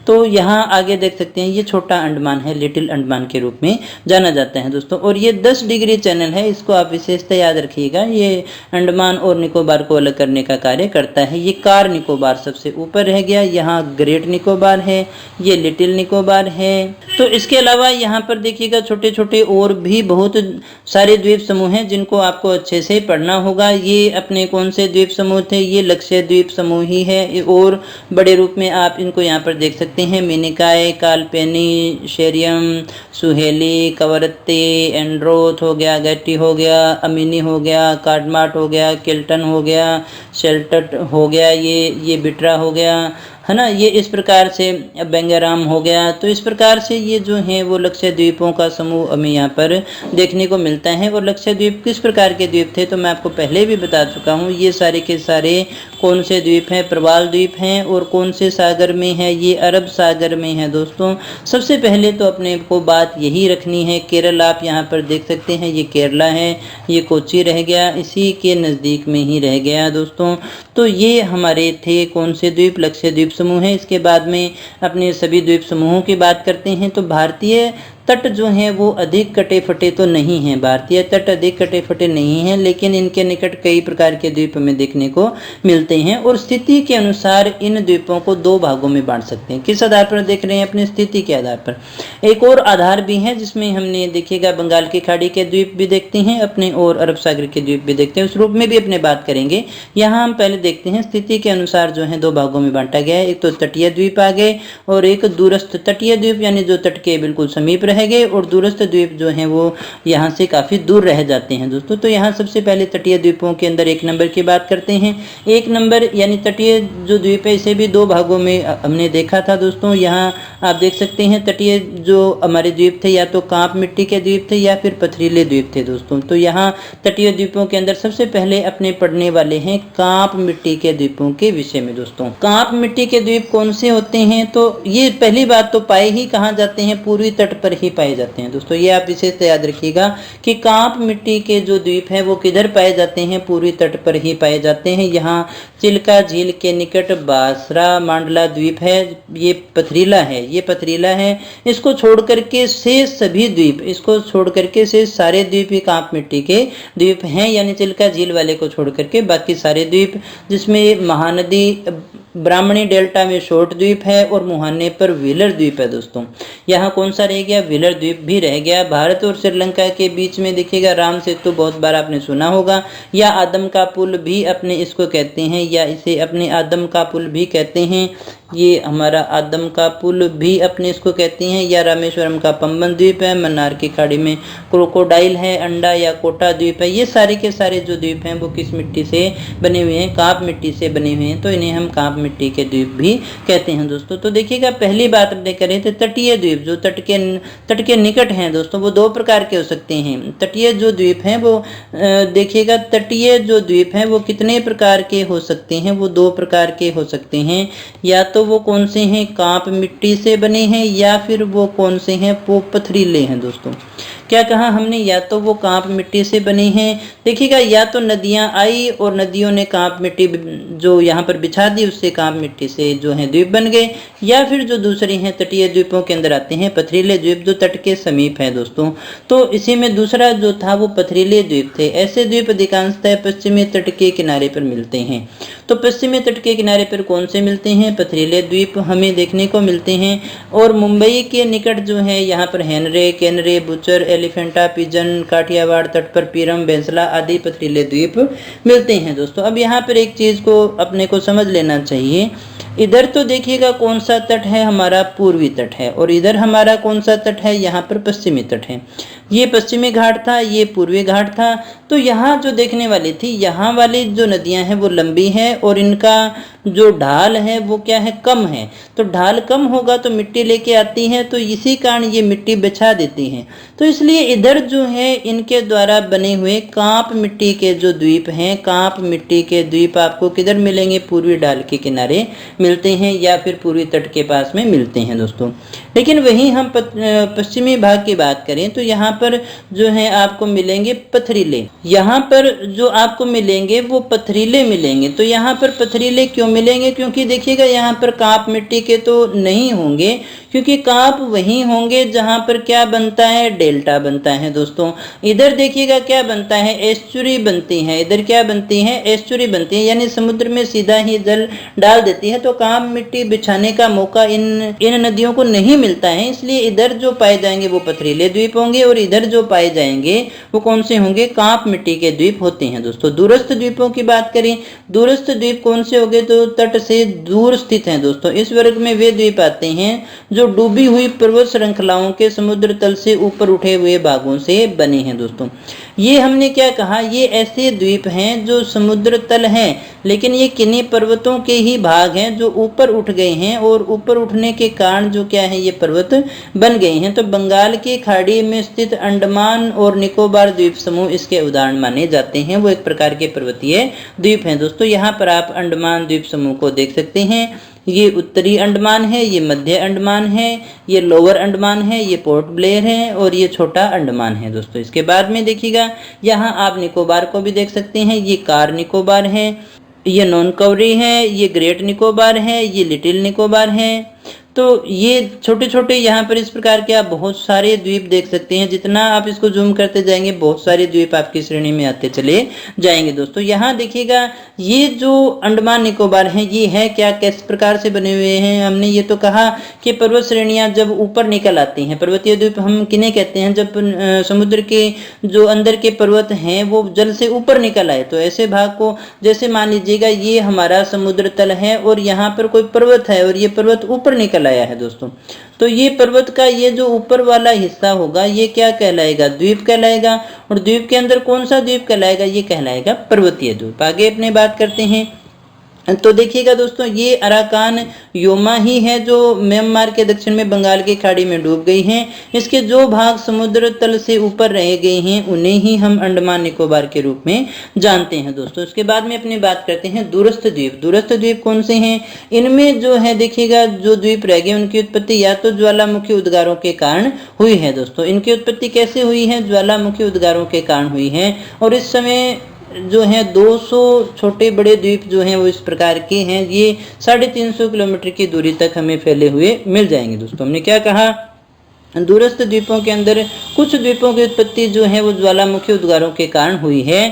तो यहाँ आगे देख सकते हैं ये छोटा अंडमान है, लिटिल अंडमान के रूप में जाना जाता है दोस्तों। और ये 10 डिग्री चैनल है, इसको आप विशेषता याद रखिएगा। ये अंडमान और निकोबार को अलग करने का कार्य करता है। ये कार निकोबार सबसे ऊपर रह गया, यहाँ ग्रेट निकोबार है, ये लिटिल निकोबार है। तो इसके अलावा यहाँ पर देखिएगा छोटे छोटे और भी बहुत सारे द्वीप समूह हैं जिनको आपको अच्छे से पढ़ना होगा। ये अपने कौन से द्वीप समूह थे? ये लक्ष्य द्वीप समूह ही है और बड़े रूप में आप इनको यहाँ पर देख सकते हैं। देखते हैं मिनिकाय, कालपेनी, शेरियम, सुहेली, कवरत्ती, एंड्रोथ हो गया, गैटी हो गया, अमीनी हो गया, कार्डमाट हो गया, किल्टन हो गया, शेल्टट हो गया, ये बिट्रा हो गया, है ना। ये इस प्रकार से बेंगाराम हो गया। तो इस प्रकार से ये जो है वो लक्षद्वीपों का समूह हमें यहाँ पर देखने को मिलता है। और लक्षद्वीप किस प्रकार के द्वीप थे तो मैं आपको पहले भी बता चुका हूँ। ये सारे के सारे कौन से द्वीप हैं, प्रवाल द्वीप हैं। और कौन से सागर में है, ये अरब सागर में है दोस्तों। सबसे पहले तो अपने को बात यही रखनी है, केरल आप यहाँ पर देख सकते हैं, ये केरला है, ये कोची रह गया, इसी के नज़दीक में ही रह गया दोस्तों। तो ये हमारे थे कौन से द्वीप, लक्षद्वीप समूह है। इसके बाद में अपने सभी द्वीप समूहों की बात करते हैं। तो भारतीय तट जो हैं वो अधिक कटे फटे तो नहीं हैं, भारतीय तट अधिक कटे फटे नहीं हैं, लेकिन इनके निकट कई प्रकार के द्वीप हमें देखने को मिलते हैं। और स्थिति के अनुसार इन द्वीपों को दो भागों में बांट सकते हैं। किस आधार पर देख रहे हैं, अपनी स्थिति के आधार पर। एक और आधार भी है जिसमें हमने देखिएगा बंगाल की खाड़ी के द्वीप भी देखते हैं अपने, और अरब सागर के द्वीप भी देखते हैं, उस रूप में भी अपने बात करेंगे। यहाँ हम पहले देखते हैं स्थिति के अनुसार जो है दो भागों में बांटा गया है। एक तो तटीय द्वीप आ गए और एक दूरस्थ तटीय द्वीप, यानी जो तट के बिल्कुल समीप रह गए, और दूरस्थ द्वीप जो हैं वो यहाँ से काफ़ी दूर रह जाते हैं दोस्तों। तो यहाँ सबसे पहले तटीय द्वीपों के अंदर एक नंबर की बात करते हैं। एक नंबर यानी तटीय जो द्वीप है इसे भी दो भागों में हमने देखा था दोस्तों। यहाँ आप देख सकते हैं तटीय जो हमारे द्वीप थे या तो कांप मिट्टी के द्वीप थे या फिर पथरीले द्वीप थे दोस्तों। तो यहाँ तटीय द्वीपों के अंदर सबसे पहले अपने पढ़ने वाले हैं कांप मिट्टी के द्वीपों के विषय में दोस्तों। कांप मिट्टी के द्वीप कौन से होते हैं तो ये पहली बात तो पाए ही कहाँ जाते हैं, पूर्वी तट पर ही पाए जाते हैं दोस्तों। ये आप इसे याद रखिएगा कि कांप मिट्टी के जो द्वीप हैं वो किधर पाए जाते हैं, पूर्वी तट पर ही पाए जाते हैं। यहाँ चिल्का झील के निकट बासरा मांडला द्वीप है, ये पथरीला है, ये पथरीला है। इसको छोड़ करके से सभी द्वीप, इसको छोड़ करके से सारे द्वीप ही कांप मिट्टी के द्वीप हैं, यानी चिल्का झील वाले को छोड़ करके बाकी सारे द्वीप, जिसमें महानदी ब्राह्मणी डेल्टा में शॉर्ट द्वीप है और मुहाने पर व्हीलर द्वीप है दोस्तों। यहाँ कौन सा रह गया, व्हीलर द्वीप भी रह गया। भारत और श्रीलंका के बीच में देखिएगा राम सेतु, बहुत बार आपने सुना होगा, या आदम का पुल भी अपने इसको कहते हैं, या इसे अपने आदम का पुल भी कहते हैं। ये हमारा आदम का पुल भी अपने इसको कहते हैं, या रामेश्वरम का पंबन द्वीप है, मन्नार की खाड़ी में क्रोकोडाइल है, अंडा या कोटा द्वीप है। ये सारे के सारे जो द्वीप हैं वो किस मिट्टी से बने हुए हैं, कांप मिट्टी से बने हुए हैं। तो इन्हें हम कांप मिट्टी के द्वीप भी कहते हैं दोस्तों। तो देखिएगा पहली बात अपने करें तो तटीय द्वीप जो तट के निकट हैं दोस्तों, वो दो प्रकार के हो सकते हैं। तटीय जो द्वीप हैं वो देखिएगा, तटीय जो द्वीप हैं वो कितने प्रकार के हो सकते हैं, वो दो प्रकार के हो सकते हैं। या तो वो कौन से हैं, कांप मिट्टी से बने हैं, या फिर वो कौन से हैं, वो पथरीले हैं दोस्तों। क्या कहा हमने, या तो वो कांप मिट्टी से बने हैं। देखिएगा या तो नदियां आई और नदियों ने कांप मिट्टी जो यहाँ पर बिछा दी, उससे कांप मिट्टी से जो है द्वीप बन गए, या फिर जो दूसरे हैं तटीय द्वीपों के अंदर आते हैं पथरीले द्वीप जो तट के समीप है दोस्तों। तो इसी में दूसरा जो था वो पथरीले द्वीप थे। ऐसे द्वीप अधिकांशतः पश्चिमी तट के किनारे पर मिलते हैं। तो पश्चिमी तट के किनारे पर कौन से मिलते हैं, पथरीले द्वीप हमें देखने को मिलते हैं। और मुंबई के निकट जो है यहाँ पर हेनरे, केनरे, बुचर, एलिफेंटा, पिजन, काठियावाड़ तट पर पीरम, बेंसला आदि पथरीले द्वीप मिलते हैं दोस्तों। अब यहाँ पर एक चीज को अपने को समझ लेना चाहिए, इधर तो देखिएगा कौन सा तट है, हमारा पूर्वी तट है, और इधर हमारा कौन सा तट है, यहाँ पर पश्चिमी तट है। ये पश्चिमी घाट था, ये पूर्वी घाट था। तो यहाँ जो देखने वाली थी, यहाँ वाली जो नदियाँ हैं वो लंबी हैं और इनका जो ढाल है वो क्या है, कम है। तो ढाल कम होगा तो मिट्टी लेके आती है, तो इसी कारण ये मिट्टी बिछा देती हैं। तो इसलिए इधर जो है इनके द्वारा बने हुए कांप मिट्टी के जो द्वीप हैं, कांप मिट्टी के द्वीप आपको किधर मिलेंगे, पूर्वी ढाल के किनारे मिलते हैं या फिर पूर्वी तट के पास में मिलते हैं दोस्तों। लेकिन वहीं हम पश्चिमी भाग की बात करें तो यहाँ पर जो है आपको मिलेंगे पथरीले। यहाँ पर जो आपको मिलेंगे वो पथरीले मिलेंगे। तो यहाँ पर पथरीले क्यों मिलेंगे, क्योंकि देखिएगा यहाँ पर कांप मिट्टी के तो नहीं होंगे, क्योंकि कांप वहीं होंगे जहाँ पर क्या बनता है, डेल्टा बनता है दोस्तों। इधर देखिएगा क्या बनता है, एस्चुरी बनती है। इधर क्या बनती है, एस्चुरी बनती है, यानी समुद्र में सीधा ही जल डाल देती है। तो कांप मिट्टी बिछाने का मौका इन नदियों को नहीं मिलता है, इसलिए इधर जो पाए जाएंगे वो पथरीले द्वीप होंगे और इधर जो पाए जाएंगे वो कौन से होंगे, कांप मिट्टी के द्वीप होते हैं दोस्तों। दूरस्थ द्वीपों की बात करें, दूरस्थ द्वीप कौन से होंगे, तो जो तट से दूर स्थित हैं दोस्तों। इस वर्ग में वे द्वीप आते हैं जो डूबी हुई पर्वत श्रृंखलाओं के समुद्र तल से ऊपर उठे हुए भागों से बने हैं दोस्तों। ये हमने क्या कहा, ये ऐसे द्वीप हैं जो समुद्र तल हैं, लेकिन ये किन्हीं पर्वतों के ही भाग हैं जो ऊपर उठ गए हैं, और ऊपर उठने के कारण जो क्या है, ये पर्वत बन गए हैं। तो बंगाल की खाड़ी में स्थित अंडमान और निकोबार द्वीप समूह इसके उदाहरण माने जाते हैं। वो एक प्रकार के पर्वतीय द्वीप हैं दोस्तों। यहाँ पर आप अंडमान द्वीप समूह को देख सकते हैं। ये उत्तरी अंडमान है, ये मध्य अंडमान है, ये लोअर अंडमान है, ये पोर्ट ब्लेयर है, और ये छोटा अंडमान है दोस्तों। इसके बाद में देखिएगा, यहाँ आप निकोबार को भी देख सकते हैं। ये कार निकोबार है, ये नॉन कवरी है, ये ग्रेट निकोबार है, ये लिटिल निकोबार है। तो ये छोटे छोटे यहाँ पर इस प्रकार के आप बहुत सारे द्वीप देख सकते हैं। जितना आप इसको जूम करते जाएंगे, बहुत सारे द्वीप आपकी श्रेणी में आते चले जाएंगे दोस्तों। यहाँ देखिएगा, ये जो अंडमान निकोबार हैं, ये है क्या, किस प्रकार से बने हुए हैं। हमने ये तो कहा कि पर्वत श्रेणियाँ जब ऊपर निकल आती हैं, पर्वतीय द्वीप हम किन्हें कहते हैं, जब समुद्र के जो अंदर के पर्वत हैं वो जल से ऊपर निकल आए। तो ऐसे भाग को, जैसे मान लीजिएगा ये हमारा समुद्र तल है और यहाँ पर कोई पर्वत है और ये पर्वत ऊपर निकल आया है दोस्तों। तो ये पर्वत का ये जो ऊपर वाला हिस्सा होगा, ये क्या कहलाएगा, द्वीप कहलाएगा। और द्वीप के अंदर कौन सा द्वीप कहलाएगा, ये कहलाएगा पर्वतीय द्वीप। आगे अपने बात करते हैं। तो देखिएगा दोस्तों, ये अराकान योमा ही है जो म्यांमार के दक्षिण में बंगाल की खाड़ी में डूब गई हैं। इसके जो भाग समुद्र तल से ऊपर रह गए हैं, उन्हें ही हम अंडमान निकोबार के रूप में जानते हैं दोस्तों। इसके बाद में अपनी बात करते हैं दूरस्थ द्वीप। दूरस्थ द्वीप कौन से हैं, इनमें जो है देखिएगा, जो द्वीप रह गए उनकी उत्पत्ति या तो ज्वालामुखी उद्गारों के कारण हुई है दोस्तों। इनकी उत्पत्ति कैसे हुई है, ज्वालामुखी उद्गारों के कारण हुई है। और इस समय जो है 200 छोटे बड़े द्वीप जो हैं वो इस प्रकार के हैं। ये 350 किलोमीटर की दूरी तक हमें फैले हुए मिल जाएंगे दोस्तों। हमने क्या कहा, दूरस्थ द्वीपों के अंदर कुछ द्वीपों की उत्पत्ति जो है वो ज्वालामुखी उद्गारों के कारण हुई है।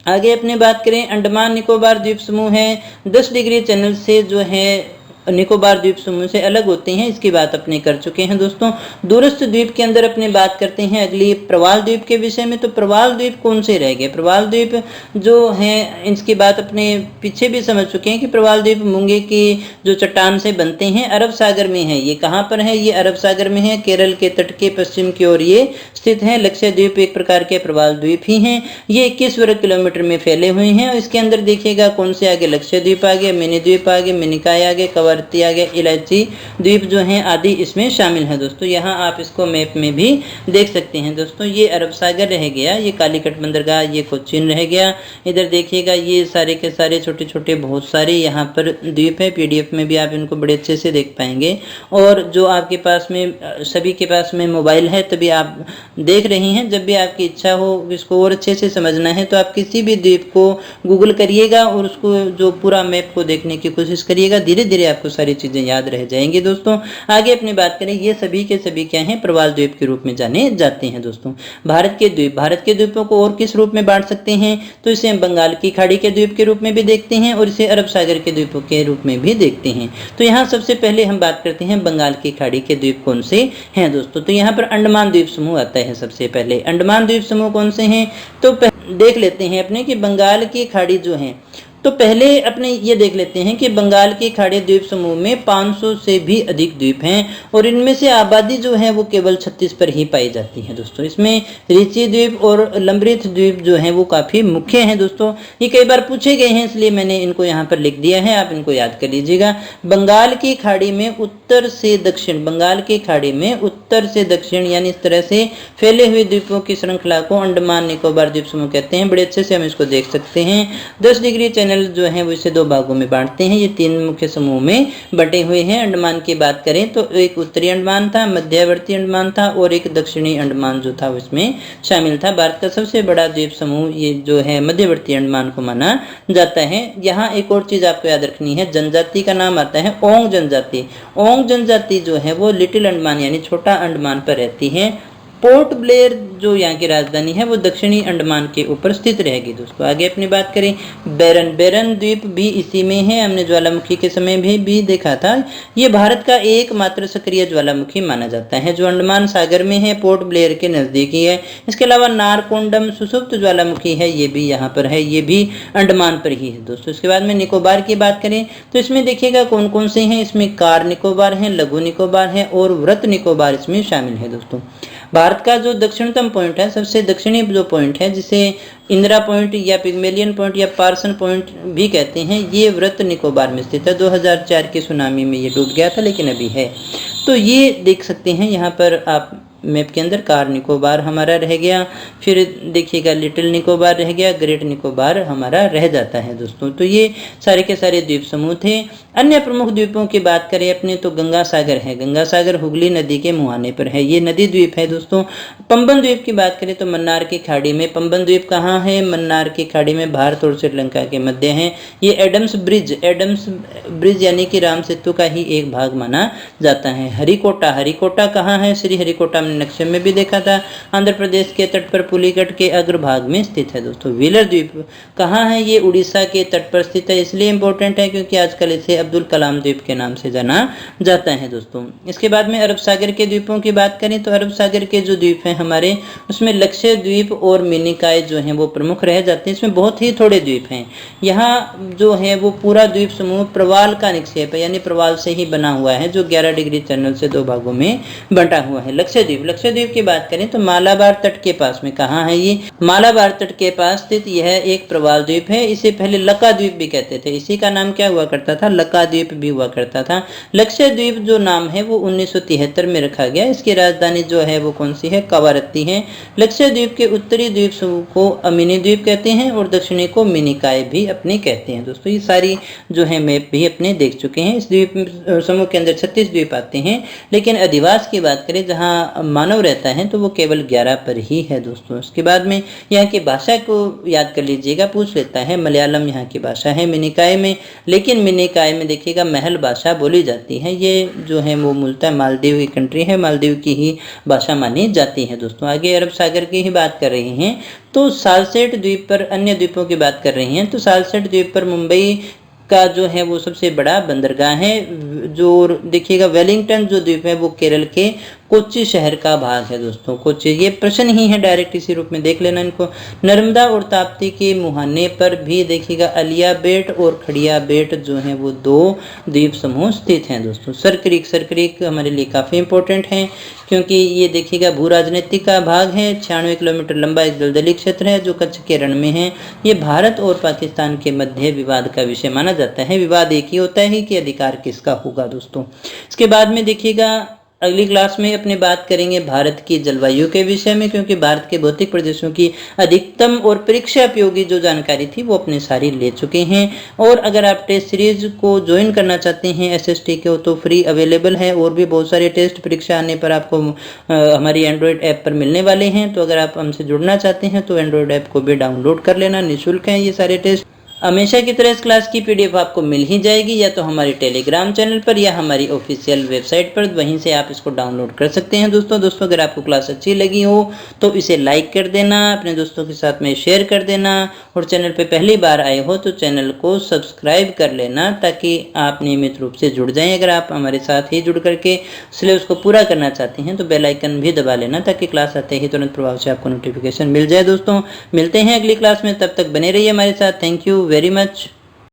आगे अपने बात करें, अंडमान निकोबार द्वीप समूह है 10 डिग्री चैनल से जो है निकोबार द्वीप समूह से अलग होते हैं। इसकी बात अपने कर चुके हैं दोस्तों। दूरस्थ द्वीप के अंदर अपने बात करते हैं अगली प्रवाल द्वीप के विषय में। तो प्रवाल द्वीप कौन से रह गए, प्रवाल द्वीप जो हैं इसकी बात अपने पीछे भी समझ चुके हैं कि प्रवाल द्वीप मूंगे की जो चट्टान से बनते हैं, अरब सागर में है। ये कहाँ पर है, ये अरब सागर में है, केरल के तट के पश्चिम की ओर ये स्थित है। लक्षद्वीप एक प्रकार के प्रवाल द्वीप ही हैं। ये 21 वर्ग किलोमीटर में फैले हुए हैं। इसके अंदर देखिएगा कौन से आगे, लक्षद्वीप आगे, मिनी द्वीप आगे, मिनिकाय आगे, कवर आ गया, इलायची द्वीप जो हैं आदि इसमें शामिल है दोस्तों। यहाँ आप इसको मैप में भी देख सकते हैं दोस्तों। ये अरब सागर रह गया, ये कालीकट बंदरगाह, ये कोचीन रह गया। इधर देखिएगा ये सारे के सारे छोटे छोटे बहुत सारे यहाँ पर द्वीप है। पीडीएफ में भी आप इनको बड़े अच्छे से देख पाएंगे। और जो आपके पास में सभी के पास में मोबाइल है, तभी आप देख रहे हैं। जब भी आपकी इच्छा हो इसको और अच्छे से समझना है तो आप किसी भी द्वीप को गूगल करिएगा और उसको जो पूरा मैप को देखने की कोशिश करिएगा। धीरे धीरे आपको सारी चीजें याद रह जाएंगी दोस्तों। आगे अपनी बात करें, ये सभी के सभी क्या हैं, प्रवाल द्वीप के रूप में जाने जाते हैं दोस्तों। भारत के द्वीप, भारत के द्वीपों को और किस रूप में बांट सकते हैं, तो इसे हम बंगाल की खाड़ी के द्वीप के रूप में भी देखते हैं और इसे अरब सागर के द्वीपों के रूप में भी देखते हैं। तो यहाँ सबसे पहले हम बात करते हैं बंगाल की खाड़ी के द्वीप कौन से हैं दोस्तों। तो यहाँ पर अंडमान द्वीप समूह आता है सबसे पहले। अंडमान द्वीप समूह कौन से हैं, तो देख लेते हैं अपने कि बंगाल की खाड़ी जो है, तो पहले अपने ये देख लेते हैं कि बंगाल की खाड़ी द्वीप समूह में 500 से भी अधिक द्वीप हैं और इनमें से आबादी जो है वो केवल 36 पर ही पाई जाती है दोस्तों। इसमें रिची द्वीप और लंबरिथ द्वीप जो हैं वो काफ़ी मुख्य हैं दोस्तों। ये कई बार पूछे गए हैं इसलिए मैंने इनको यहाँ पर लिख दिया है, आप इनको याद कर लीजिएगा। बंगाल की खाड़ी में उत्तर से दक्षिण, बंगाल की खाड़ी में उत्तर से दक्षिण यानी इस तरह से फैले हुए द्वीपों की श्रृंखला को अंडमान निकोबार द्वीप समूह कहते हैं। बड़े अच्छे से हम इसको देख सकते हैं। 10 डिग्री चैनल जो है वो इसे 2 भागों में बांटते हैं। ये 3 मुख्य समूह में बटे हुए हैं। अंडमान की बात करें तो एक उत्तरी अंडमान था, मध्यवर्ती अंडमान था और एक दक्षिणी अंडमान जो था उसमें शामिल था। भारत का सबसे बड़ा द्वीप समूह ये जो है मध्यवर्ती अंडमान को माना जाता है। यहाँ एक और चीज आपको याद रखनी है, जनजाति का नाम आता है ओंग जनजाति। ओंग जनजाति जो है वो लिटिल अंडमान यानी छोटा अंडमान पर रहती है। पोर्ट ब्लेयर जो यहाँ की राजधानी है वो दक्षिणी अंडमान के ऊपर स्थित रहेगी। दोस्तों आगे अपनी बात करें, बेरन द्वीप भी इसी में है, हमने ज्वालामुखी के समय भी देखा था। ये भारत का एकमात्र सक्रिय ज्वालामुखी माना जाता है जो अंडमान सागर में है, पोर्ट ब्लेयर के नजदीकी है। इसके अलावा नारकोंडम सुसुप्त ज्वालामुखी है, ये भी यहाँ पर है, ये भी अंडमान पर ही है दोस्तों। इसके बाद में निकोबार की बात करें तो इसमें देखिएगा कौन कौन से हैं, इसमें कार निकोबार है, लघु निकोबार है और व्रत निकोबार इसमें शामिल है। दोस्तों भारत का जो दक्षिणतम पॉइंट है, सबसे दक्षिणी जो पॉइंट है जिसे इंदिरा पॉइंट या पिग्मेलियन पॉइंट या पार्सन पॉइंट भी कहते हैं, ये व्रत निकोबार में स्थित है। 2004 के सुनामी में ये डूब गया था लेकिन अभी है। तो ये देख सकते हैं यहाँ पर आप मैप के अंदर, कार निकोबार हमारा रह गया, फिर देखिएगा लिटिल निकोबार रह गया, ग्रेट निकोबार हमारा रह जाता है दोस्तों। तो ये सारे के सारे द्वीप समूह थे। अन्य प्रमुख द्वीपों की बात करें अपने तो गंगा सागर है, गंगा सागर हुगली नदी के मुहाने पर है, ये नदी द्वीप है दोस्तों। पंबन द्वीप की बात करें तो मन्नार की खाड़ी में, पंबन द्वीप कहाँ है, मन्नार की खाड़ी में भारत और श्रीलंका के मध्य है। ये एडम्स ब्रिज यानी कि राम सेतु का ही एक भाग माना जाता है। हरिकोटा कहाँ है, श्री हरिकोटा नक्शे में भी देखा था, आंध्र प्रदेश के तट पर पुलिकट के अग्रभाग में स्थित है दोस्तों। व्हीलर द्वीप कहाँ है, ये उड़ीसा के तट पर स्थित है, इसलिए इंपॉर्टेंट है क्योंकि आजकल इसे अब्दुल कलाम द्वीप के नाम से जाना जाता है दोस्तों। इसके बाद में अरब सागर के द्वीपों की बात करें तो अरब सागर के जो द्वीप हैं हमारे, उसमें लक्षद्वीप और मिनिकॉय जो हैं वो प्रमुख रह जाते हैं। इसमें बहुत ही थोड़े द्वीप हैं। यहाँ जो है वो पूरा द्वीप समूह प्रवाल का निक्षेप है, यानी प्रवाल से ही बना हुआ है, जो 11 डिग्री चैनल से 2 भागों में बंटा हुआ है। लक्षद्वीप की बात करें तो मालाबार तट के पास में, कहाँ है ये, मालाबार तट के पास स्थित यह एक प्रवाल द्वीप है। इसे पहले लका द्वीप भी कहते थे, इसी का नाम क्या हुआ करता था, लका द्वीप भी हुआ करता था। लक्षद्वीप जो नाम है वो 1973 में रखा गया। इसकी राजधानी जो है वो कौन सी है, कवारत्ती है। लक्षद्वीप के उत्तरी द्वीप समूह को अमीनी द्वीप कहते हैं और दक्षिणी को मिनिकॉय भी अपने कहते हैं। दोस्तों ये सारी जो है मैप भी अपने देख चुके हैं। इस द्वीप समूह के अंदर 36 द्वीप आते हैं, लेकिन अधिवास की बात करें जहाँ मानव रहता है तो वो केवल 11 पर ही है दोस्तों। इसके बाद में यहाँ की भाषा को याद कर लीजिएगा, पूछ लेता है, मलयालम यहाँ की भाषा है मिनिकॉय में, लेकिन मिनिकॉय में देखिएगा महल भाषा बोली जाती है। ये जो है वो मूलतः मालदीव की कंट्री है, मालदीव की ही भाषा मानी जाती है दोस्तों। आगे अरब सागर की ही बात कर रहे हैं तो सालसेट द्वीप पर, अन्य द्वीपों की बात कर रहे हैं तो सालसेट द्वीप पर मुंबई का जो है वो सबसे बड़ा बंदरगाह है। जो देखिएगा वेलिंगटन जो द्वीप है वो केरल के कोच्चि शहर का भाग है दोस्तों। कोच्चि ये प्रश्न ही है, डायरेक्ट इसी रूप में देख लेना इनको। नर्मदा और ताप्ती के मुहाने पर भी देखिएगा अलिया बेट और खड़िया बेट जो है वो 2 द्वीप समूह स्थित हैं दोस्तों। सर क्रीक हमारे लिए काफ़ी इंपॉर्टेंट है क्योंकि ये देखिएगा भू राजनीति का भाग है। 96 किलोमीटर लंबा एक दलदली क्षेत्र है जो कच्छ के रण में है। ये भारत और पाकिस्तान के मध्य विवाद का विषय माना जाता है। विवाद एक ही होता है कि अधिकार किसका होगा दोस्तों। इसके बाद में देखिएगा अगली क्लास में अपने बात करेंगे भारत की जलवायु के विषय में, क्योंकि भारत के भौतिक प्रदेशों की अधिकतम और परीक्षा उपयोगी जो जानकारी थी वो अपने सारी ले चुके हैं। और अगर आप टेस्ट सीरीज को ज्वाइन करना चाहते हैं एसएसटी के तो फ्री अवेलेबल है, और भी बहुत सारे टेस्ट परीक्षा आने पर आपको हमारी एंड्रॉयड ऐप पर मिलने वाले हैं। तो अगर आप हमसे जुड़ना चाहते हैं तो एंड्रॉयड ऐप को भी डाउनलोड कर लेना, निःशुल्क है ये सारे टेस्ट। हमेशा की तरह इस क्लास की पीडीएफ आपको मिल ही जाएगी, या तो हमारे टेलीग्राम चैनल पर या हमारी ऑफिशियल वेबसाइट पर, वहीं से आप इसको डाउनलोड कर सकते हैं दोस्तों। अगर आपको क्लास अच्छी लगी हो तो इसे लाइक कर देना, अपने दोस्तों के साथ में शेयर कर देना, और चैनल पर पहली बार आए हो तो चैनल को सब्सक्राइब कर लेना ताकि आप नियमित रूप से जुड़ जाएं। अगर आप हमारे साथ ही जुड़ करके सिलेबस को पूरा करना चाहते हैं तो बेल आइकन भी दबा लेना ताकि क्लास आते ही तुरंत प्रभाव से आपको नोटिफिकेशन मिल जाए दोस्तों। मिलते हैं अगली क्लास में, तब तक बने रहिए हमारे साथ। Thank you very much.